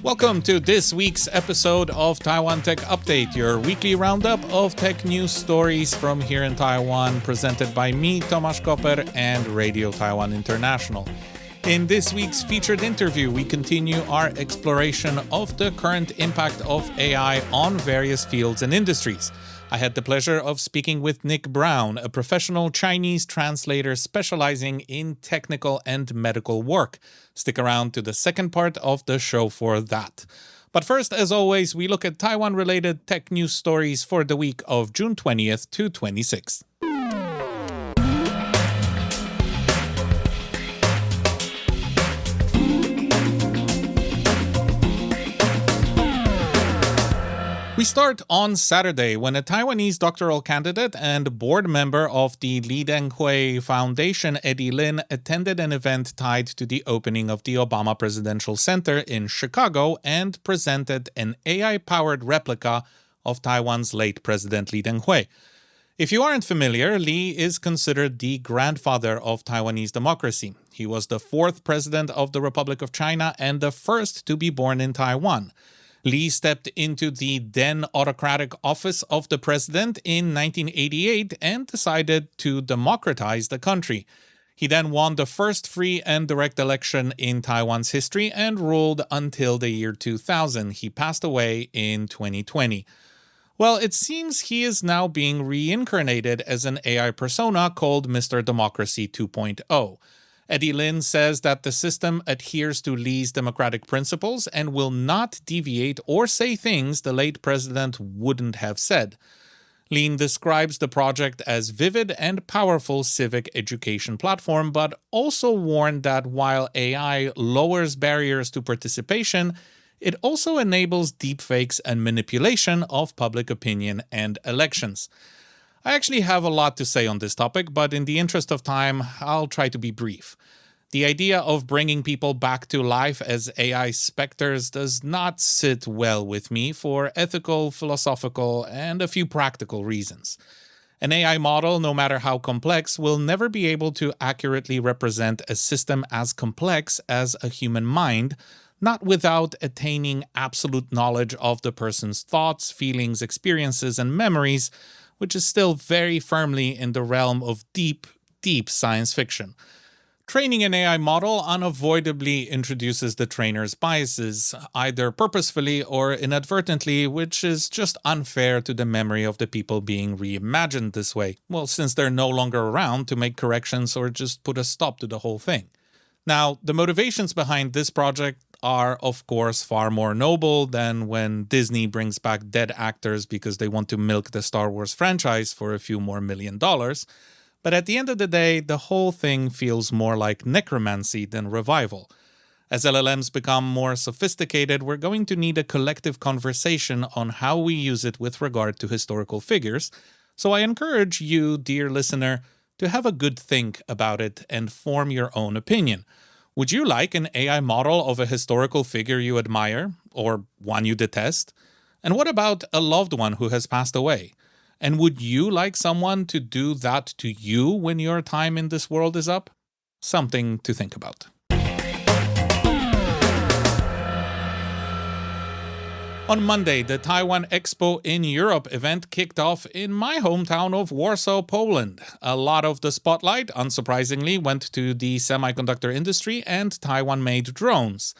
Welcome to this week's episode of Taiwan Tech Update, your weekly roundup of tech news stories from here in Taiwan, presented by me, Tomasz Koper, and Radio Taiwan International. In this week's featured interview, we continue our exploration of the current impact of AI on various fields and industries. I had the pleasure of speaking with Nick Brown, a professional Chinese translator specializing in technical and medical work. Stick around to the second part of the show for that. But first, as always, we look at Taiwan-related tech news stories for the week of June 20th to 26th. We start on Saturday when a Taiwanese doctoral candidate and board member of the Li Denghui Foundation, Eddie Lin, attended an event tied to the opening of the Obama Presidential Center in Chicago and presented an AI-powered replica of Taiwan's late President Li Denghui. If you aren't familiar, Li is considered the grandfather of Taiwanese democracy. He was the fourth president of the Republic of China and the first to be born in Taiwan. Li stepped into the then autocratic office of the president in 1988 and decided to democratize the country. He then won the first free and direct election in Taiwan's history and ruled until the year 2000. He passed away in 2020. Well, it seems he is now being reincarnated as an AI persona called Mr. Democracy 2.0. Eddie Lin says that the system adheres to Li's democratic principles and will not deviate or say things the late president wouldn't have said. Lin describes the project as vivid and powerful civic education platform, but also warned that while AI lowers barriers to participation, it also enables deepfakes and manipulation of public opinion and elections. I actually have a lot to say on this topic, but in the interest of time, I'll try to be brief. The idea of bringing people back to life as AI specters does not sit well with me for ethical, philosophical, and a few practical reasons. An AI model, no matter how complex, will never be able to accurately represent a system as complex as a human mind, not without attaining absolute knowledge of the person's thoughts, feelings, experiences, and memories, which is still very firmly in the realm of deep science fiction. Training an AI model unavoidably introduces the trainer's biases, either purposefully or inadvertently, which is just unfair to the memory of the people being reimagined this way, well, since they're no longer around to make corrections or just put a stop to the whole thing. Now, the motivations behind this project are, of course, far more noble than when Disney brings back dead actors because they want to milk the Star Wars franchise for a few more $1 million. But at the end of the day, the whole thing feels more like necromancy than revival. As LLMs become more sophisticated, we're going to need a collective conversation on how we use it with regard to historical figures. So I encourage you, dear listener, to have a good think about it and form your own opinion. Would you like an AI model of a historical figure you admire, or one you detest? And what about a loved one who has passed away? And would you like someone to do that to you when your time in this world is up? Something to think about. On Monday, the Taiwan Expo in Europe event kicked off in my hometown of Warsaw, Poland. A lot of the spotlight, unsurprisingly, went to the semiconductor industry and Taiwan-made drones.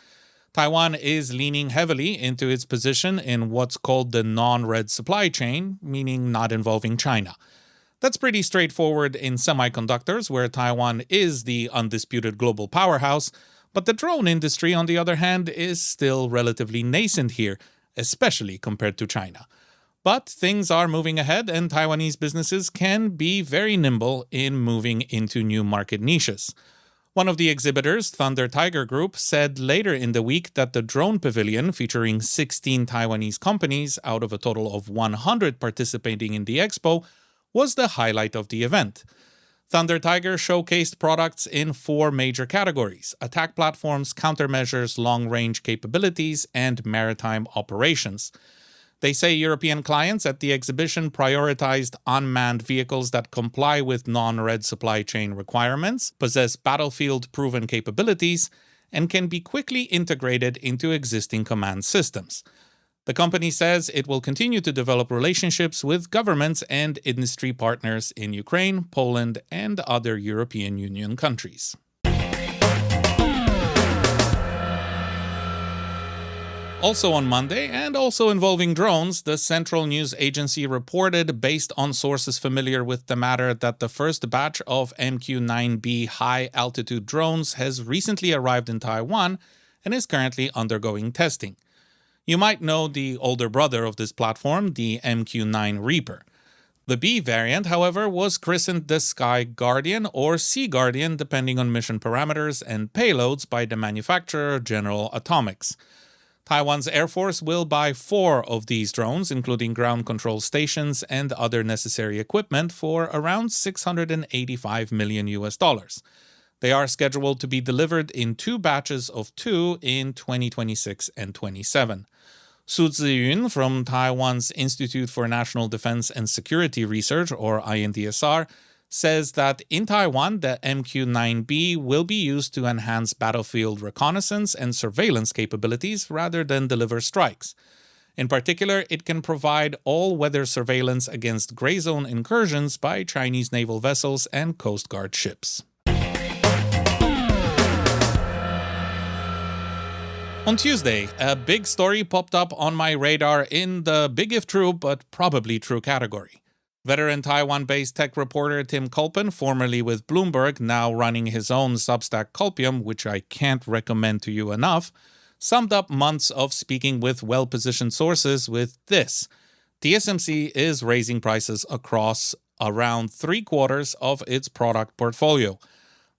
Taiwan is leaning heavily into its position in what's called the non-red supply chain, meaning not involving China. That's pretty straightforward in semiconductors, where Taiwan is the undisputed global powerhouse, but the drone industry, on the other hand, is still relatively nascent here, especially compared to China. But things are moving ahead, and Taiwanese businesses can be very nimble in moving into new market niches. One of the exhibitors, Thunder Tiger Group, said later in the week that the drone pavilion, featuring 16 Taiwanese companies out of a total of 100 participating in the expo, was the highlight of the event. Thunder Tiger showcased products in 4 major categories: attack platforms, countermeasures, long-range capabilities, and maritime operations. They say European clients at the exhibition prioritized unmanned vehicles that comply with non-red supply chain requirements, possess battlefield-proven capabilities, and can be quickly integrated into existing command systems. The company says it will continue to develop relationships with governments and industry partners in Ukraine, Poland, and other European Union countries. Also on Monday, and also involving drones, the Central News Agency reported, based on sources familiar with the matter, that the first batch of MQ-9B high-altitude drones has recently arrived in Taiwan and is currently undergoing testing. You might know the older brother of this platform, the MQ-9 Reaper. The B variant, however, was christened the Sky Guardian or Sea Guardian, depending on mission parameters and payloads, by the manufacturer General Atomics. Taiwan's Air Force will buy 4 of these drones, including ground control stations and other necessary equipment, for around $685 million. They are scheduled to be delivered in 2 batches of 2 in 2026 and 27. Su Ziyun from Taiwan's Institute for National Defense and Security Research, or INDSR, says that in Taiwan, the MQ-9B will be used to enhance battlefield reconnaissance and surveillance capabilities rather than deliver strikes. In particular, it can provide all-weather surveillance against gray zone incursions by Chinese naval vessels and Coast Guard ships. On Tuesday, a big story popped up on my radar in the big if true but probably true category. Veteran Taiwan-based tech reporter Tim Culpen, formerly with Bloomberg, now running his own Substack Culpium, which I can't recommend to you enough, summed up months of speaking with well-positioned sources with this: TSMC is raising prices across around 3/4 of its product portfolio.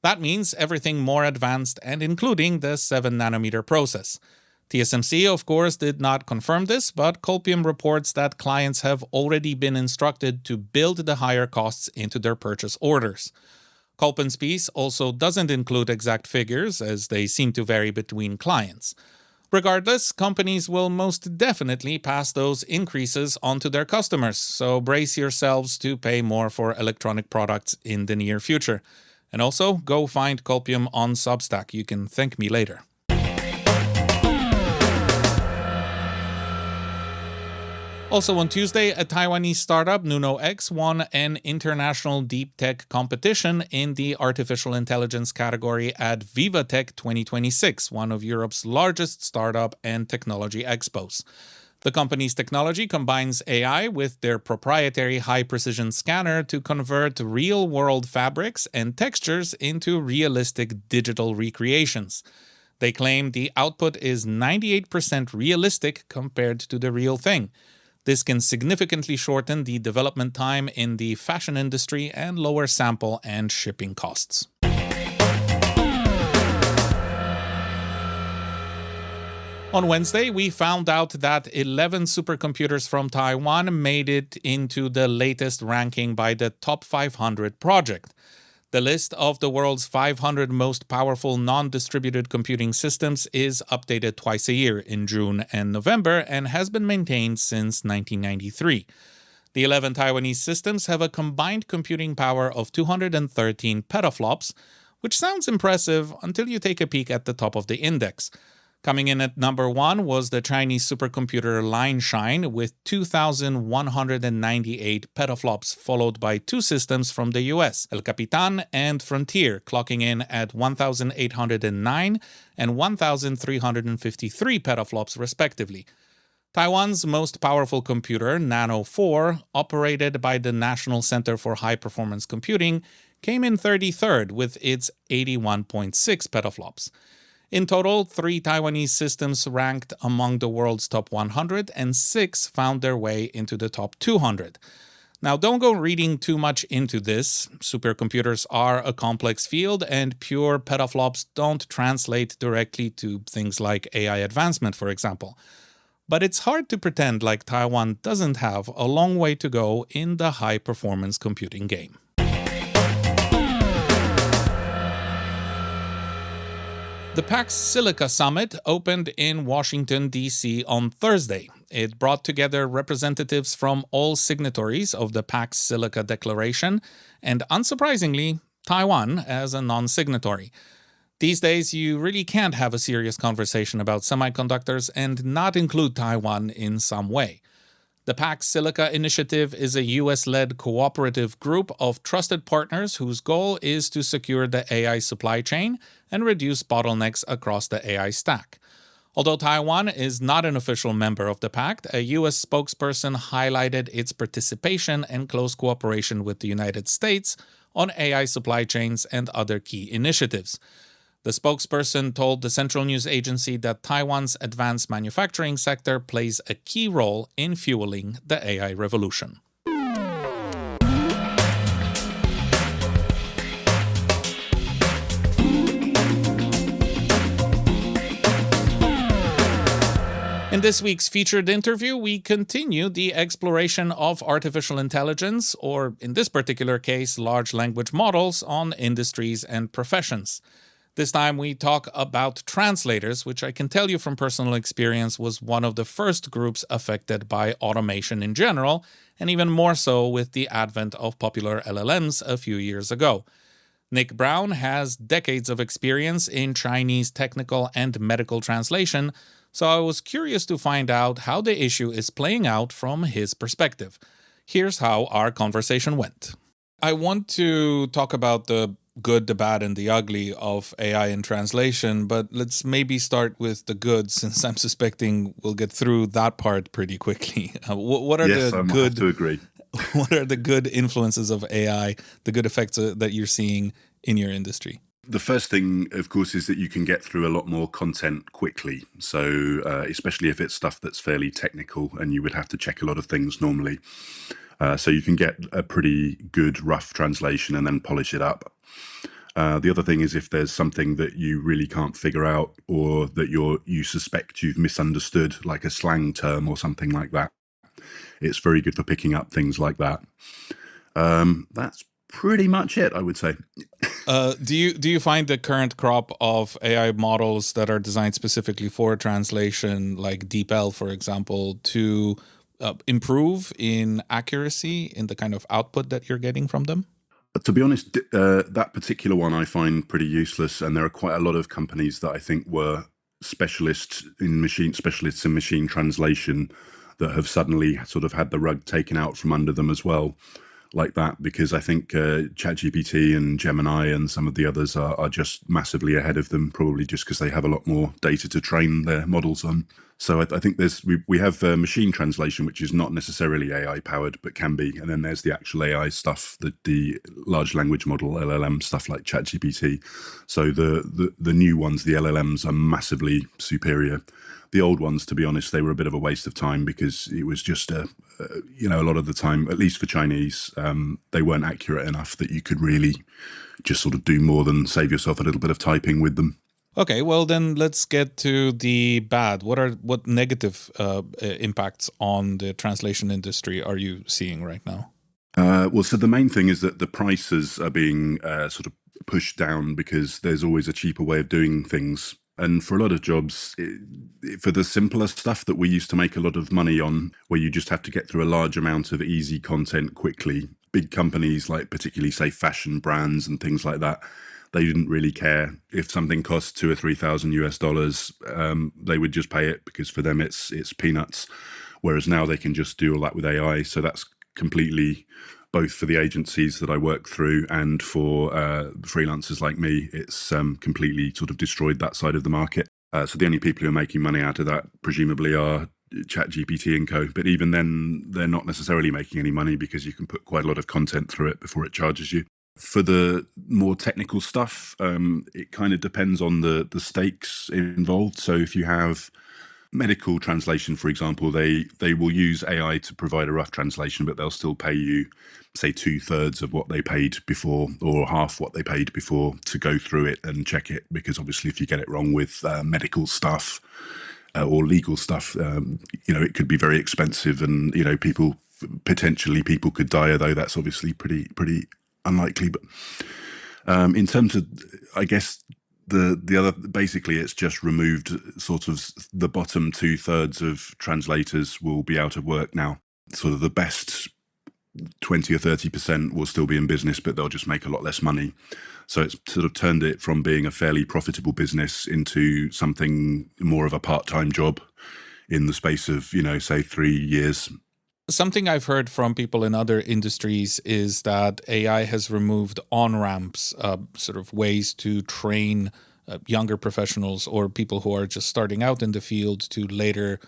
That means everything more advanced and including the 7nm process. TSMC, of course, did not confirm this, but Culpium reports that clients have already been instructed to build the higher costs into their purchase orders. Culpen's piece also doesn't include exact figures, as they seem to vary between clients. Regardless, companies will most definitely pass those increases onto their customers, so brace yourselves to pay more for electronic products in the near future. And also, go find Culpium on Substack. You can thank me later. Also on Tuesday, a Taiwanese startup, NunoX, won an international deep tech competition in the artificial intelligence category at VivaTech 2026, one of Europe's largest startup and technology expos. The company's technology combines AI with their proprietary high-precision scanner to convert real-world fabrics and textures into realistic digital recreations. They claim the output is 98% realistic compared to the real thing. This can significantly shorten the development time in the fashion industry and lower sample and shipping costs. On Wednesday, we found out that 11 supercomputers from Taiwan made it into the latest ranking by the Top 500 project. The list of the world's 500 most powerful non-distributed computing systems is updated twice a year, in June and November, and has been maintained since 1993. The 11 Taiwanese systems have a combined computing power of 213 petaflops, which sounds impressive until you take a peek at the top of the index. Coming in at number 1 was the Chinese supercomputer Lineshine with 2,198 petaflops, followed by 2 systems from the US, El Capitan and Frontier, clocking in at 1,809 and 1,353 petaflops respectively. Taiwan's most powerful computer, Nano 4, operated by the National Center for High Performance Computing, came in 33rd with its 81.6 petaflops. In total, 3 Taiwanese systems ranked among the world's top 100 and 6 found their way into the top 200. Now, don't go reading too much into this. Supercomputers are a complex field, and pure petaflops don't translate directly to things like AI advancement, for example. But it's hard to pretend like Taiwan doesn't have a long way to go in the high-performance computing game. The PAX Silica Summit opened in Washington, D.C. on Thursday. It brought together representatives from all signatories of the PAX Silica Declaration, and unsurprisingly, Taiwan as a non-signatory. These days, you really can't have a serious conversation about semiconductors and not include Taiwan in some way. The Pax Silica Initiative is a US-led cooperative group of trusted partners whose goal is to secure the AI supply chain and reduce bottlenecks across the AI stack. Although Taiwan is not an official member of the pact, a US spokesperson highlighted its participation and close cooperation with the United States on AI supply chains and other key initiatives. The spokesperson told the Central News Agency that Taiwan's advanced manufacturing sector plays a key role in fueling the AI revolution. In this week's featured interview, we continue the exploration of artificial intelligence, or in this particular case, large language models, on industries and professions. This time we talk about translators, which I can tell you from personal experience was one of the first groups affected by automation in general, and even more so with the advent of popular LLMs a few years ago. Nick Brown has decades of experience in Chinese technical and medical translation, so I was curious to find out how the issue is playing out from his perspective. Here's how our conversation went. I want to talk about the good, the bad, and the ugly of AI in translation, but let's maybe start with the good, since I'm suspecting we'll get through that part pretty quickly. What are the good? Have to agree. What are the good influences of AI, the good effects that you're seeing in your industry? The first thing, of course, is that you can get through a lot more content quickly. So especially if it's stuff that's fairly technical and you would have to check a lot of things normally. So you can get a pretty good rough translation and then polish it up. The other thing is if there's something that you really can't figure out or that you suspect you've misunderstood, like a slang term or something like that, it's very good for picking up things like that. That's pretty much it, I would say. Do you find the current crop of AI models that are designed specifically for translation, like DeepL, for example, to improve in accuracy in the kind of output that you're getting from them? To be honest, that particular one I find pretty useless, and there are quite a lot of companies that I think were specialists in machine translation that have suddenly sort of had the rug taken out from under them as well, like that, because I think ChatGPT and Gemini and some of the others are just massively ahead of them, probably just because they have a lot more data to train their models on. So I think we have machine translation, which is not necessarily AI powered, but can be. And then there's the actual AI stuff, the large language model, LLM stuff like ChatGPT. So the new ones, the LLMs, are massively superior. The old ones, to be honest, they were a bit of a waste of time because it was just a lot of the time, at least for Chinese, they weren't accurate enough that you could really just sort of do more than save yourself a little bit of typing with them. Okay, well then let's get to the bad. What negative impacts on the translation industry are you seeing right now? So the main thing is that the prices are being sort of pushed down because there's always a cheaper way of doing things. And for a lot of jobs, for the simpler stuff that we used to make a lot of money on, where you just have to get through a large amount of easy content quickly, big companies like particularly, say, fashion brands and things like that, they didn't really care if something cost $2,000 or $3,000. They would just pay it because for them it's peanuts. Whereas now they can just do all that with AI. So that's completely, both for the agencies that I work through and for freelancers like me, it's completely sort of destroyed that side of the market. So the only people who are making money out of that presumably are ChatGPT and co. But even then, they're not necessarily making any money because you can put quite a lot of content through it before it charges you. For the more technical stuff, it kind of depends on the stakes involved. So if you have medical translation, for example, they will use AI to provide a rough translation, but they'll still pay you, say, 2/3 of what they paid before or half what they paid before to go through it and check it. Because obviously if you get it wrong with medical stuff or legal stuff, it could be very expensive and, people could die, although that's obviously pretty unlikely. But in terms of, I guess, the other, basically it's just removed sort of the bottom 2/3 of translators will be out of work now. Sort of the best 20 or 30% will still be in business, but they'll just make a lot less money. So it's sort of turned it from being a fairly profitable business into something more of a part-time job in the space of, say 3 years. Something I've heard from people in other industries is that AI has removed on-ramps, sort of ways to train younger professionals or people who are just starting out in the field to later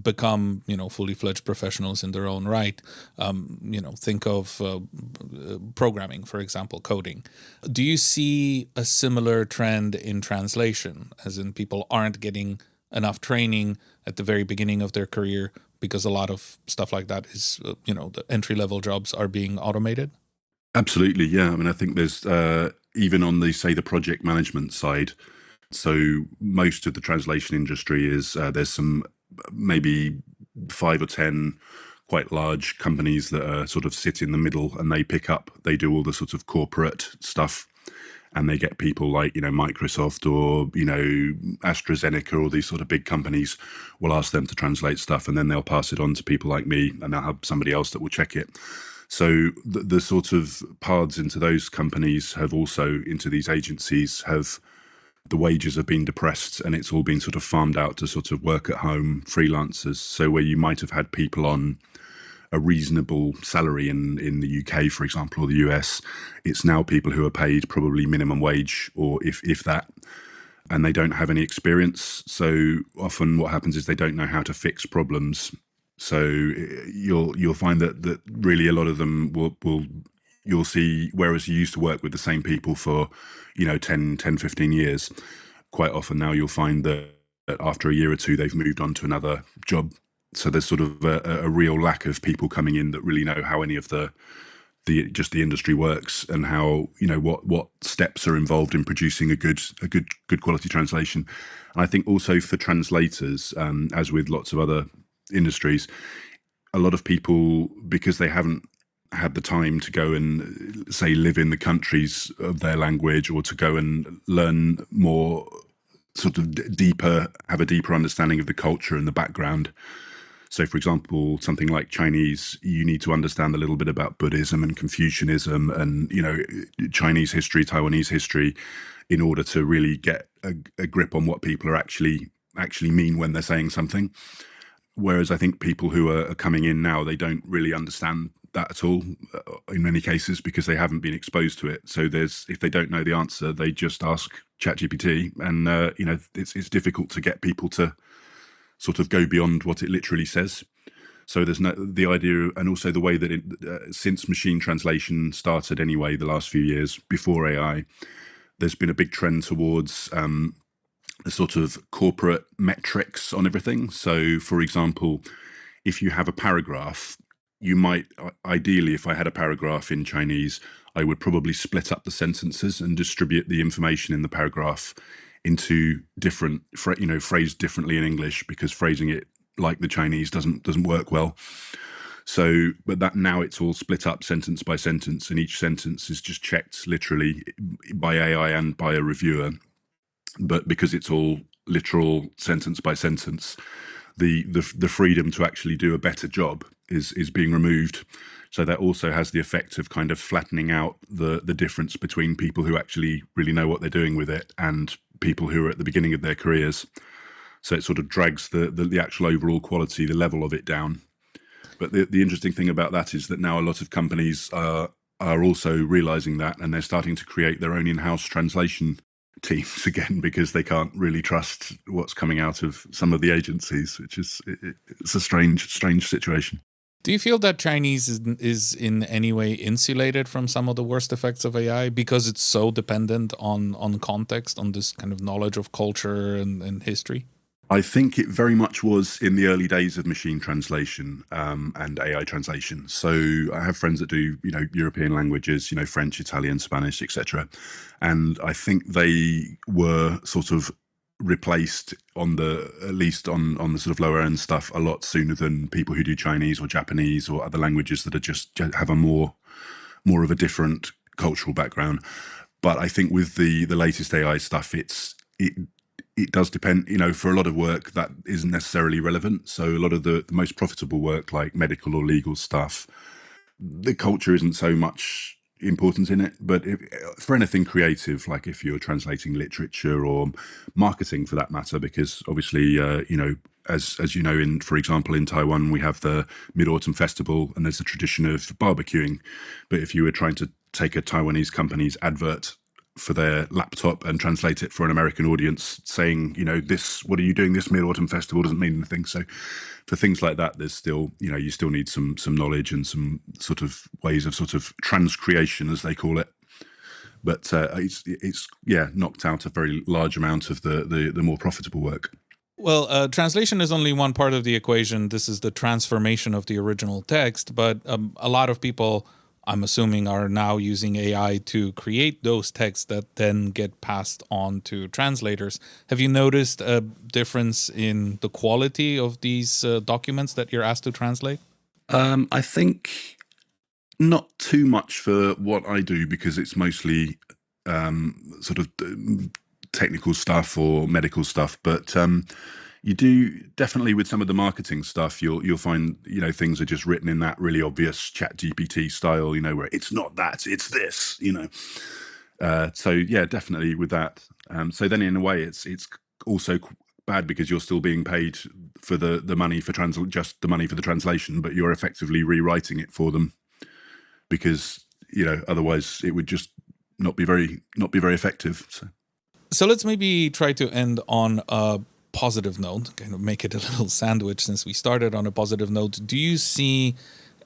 become, fully fledged professionals in their own right. Think of programming, for example, coding. Do you see a similar trend in translation, as in people aren't getting enough training at the very beginning of their career because a lot of stuff like that is, the entry-level jobs are being automated? Absolutely, yeah. I mean, I think there's even on the project management side. So most of the translation industry is there's some maybe 5 or 10 quite large companies that are sort of sit in the middle, and they do all the sort of corporate stuff, and they get people like, Microsoft or, AstraZeneca, or these sort of big companies will ask them to translate stuff, and then they'll pass it on to people like me, and they'll have somebody else that will check it. So the sort of paths into those companies have also, into these agencies, the wages have been depressed, and it's all been sort of farmed out to sort of work at home freelancers. So where you might have had people on a reasonable salary in the UK, for example, or the US, it's now people who are paid probably minimum wage, or if that, and they don't have any experience. So often what happens is they don't know how to fix problems. So you'll find that really a lot of them will you'll see, whereas you used to work with the same people for 10, 15 years, quite often now you'll find that after a year or two they've moved on to another job. So there's sort of a real lack of people coming in that really know how any of the industry works, and how, what steps are involved in producing a good quality translation. And I think also for translators, as with lots of other industries, a lot of people, because they haven't had the time to go and say live in the countries of their language, or to go and learn more, sort of have a deeper understanding of the culture and the background. So, for example, something like Chinese, you need to understand a little bit about Buddhism and Confucianism and, Chinese history, Taiwanese history, in order to really get a grip on what people are actually mean when they're saying something. Whereas I think people who are coming in now, they don't really understand that at all in many cases, because they haven't been exposed to it. So if they don't know the answer, they just ask ChatGPT, and it's difficult to get people to sort of go beyond what it literally says. So there's the idea, and also the way that since machine translation started anyway, the last few years before AI, there's been a big trend towards a sort of corporate metrics on everything. So, for example, if you have a paragraph, you might, ideally, if I had a paragraph in Chinese, I would probably split up the sentences and distribute the information in the paragraph into different, phrased differently in English, because phrasing it like the Chinese doesn't work well. So, but that now it's all split up sentence by sentence, and each sentence is just checked literally by AI and by a reviewer. But because it's all literal sentence by sentence, the freedom to actually do a better job is being removed. So that also has the effect of kind of flattening out the difference between people who actually really know what they're doing with it and people who are at the beginning of their careers. So it sort of drags the actual overall quality, the level of it down. But the interesting thing about that is that now a lot of companies are also realizing that, and they're starting to create their own in-house translation teams again, because they can't really trust what's coming out of some of the agencies, which it's a strange situation. Do you feel that Chinese is in any way insulated from some of the worst effects of AI because it's so dependent on context, on this kind of knowledge of culture and history? I think it very much was in the early days of machine translation and AI translation. So I have friends that do, European languages, French, Italian, Spanish, etc. And I think they were sort of replaced at least on the sort of lower end stuff a lot sooner than people who do Chinese or Japanese or other languages that are just have a more of a different cultural background. But I think with the latest AI stuff, it does depend, for a lot of work that isn't necessarily relevant. So a lot of the most profitable work, like medical or legal stuff, the culture isn't so much, importance in it. But for anything creative, like if you're translating literature or marketing for that matter, because obviously, as you know, for example, in Taiwan, we have the Mid-Autumn Festival and there's a tradition of barbecuing. But if you were trying to take a Taiwanese company's advert for their laptop and translate it for an American audience, saying, this, what are you doing this Mid-Autumn Festival doesn't mean anything. So for things like that, there's still, you still need some knowledge and some sort of ways of sort of transcreation, as they call it. But it's knocked out a very large amount of the more profitable work. Well, translation is only one part of the equation. This is the transformation of the original text, but a lot of people, I'm assuming, are now using AI to create those texts that then get passed on to translators. Have you noticed a difference in the quality of these documents that you're asked to translate? I think not too much for what I do, because it's mostly sort of technical stuff or medical stuff, but you do definitely with some of the marketing stuff, you'll find things are just written in that really obvious ChatGPT style, where it's not that, it's this, so yeah, definitely with that. So then in a way it's also bad, because you're still being paid for the money for just the money for the translation, but you're effectively rewriting it for them, because otherwise it would just not be very effective. So let's maybe try to end on a positive note, kind of make it a little sandwich since we started on a positive note. Do you see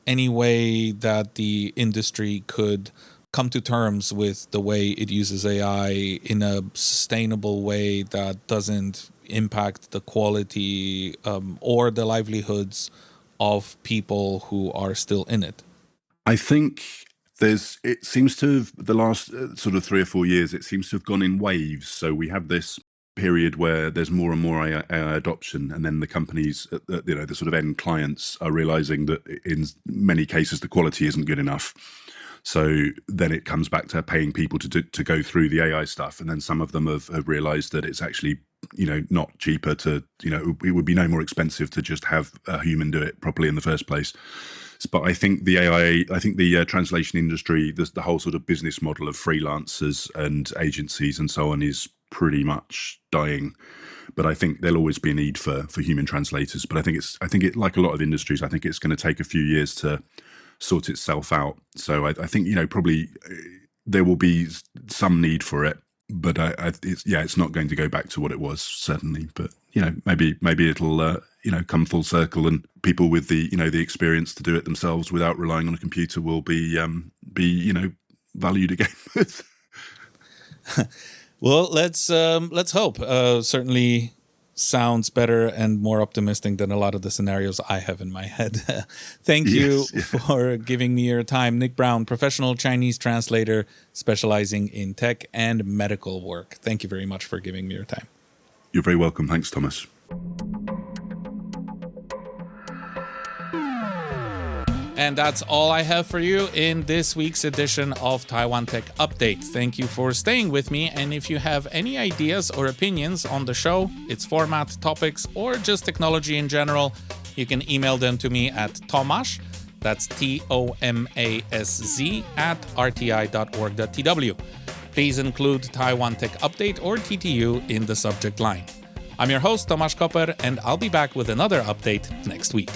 any way that the industry could come to terms with the way it uses AI in a sustainable way that doesn't impact the quality or the livelihoods of people who are still in it? I think it seems to have, the last sort of 3 or 4 years, it seems to have gone in waves. So we have this period where there's more and more AI adoption, and then the companies, the sort of end clients, are realizing that in many cases the quality isn't good enough. So then it comes back to paying people to go through the AI stuff, and then some of them have realized that it's actually not cheaper to it would be no more expensive to just have a human do it properly in the first place. But I think the translation industry, the whole sort of business model of freelancers and agencies and so on, is pretty much dying. But I think there'll always be a need for human translators. But I think it like a lot of industries, I think it's going to take a few years to sort itself out. So I think probably there will be some need for it, but it's not going to go back to what it was, certainly. But maybe it'll come full circle, and people with the the experience to do it themselves without relying on a computer will be valued again. Well, let's hope. Certainly sounds better and more optimistic than a lot of the scenarios I have in my head. Thank you for giving me your time. Nick Brown, professional Chinese translator specializing in tech and medical work. Thank you very much for giving me your time. You're very welcome. Thanks, Thomas. And that's all I have for you in this week's edition of Taiwan Tech Update. Thank you for staying with me. And if you have any ideas or opinions on the show, its format, topics, or just technology in general, you can email them to me at Tomasz, that's TOMASZ, @rti.org.tw. Please include Taiwan Tech Update or TTU in the subject line. I'm your host, Tomasz Koper, and I'll be back with another update next week.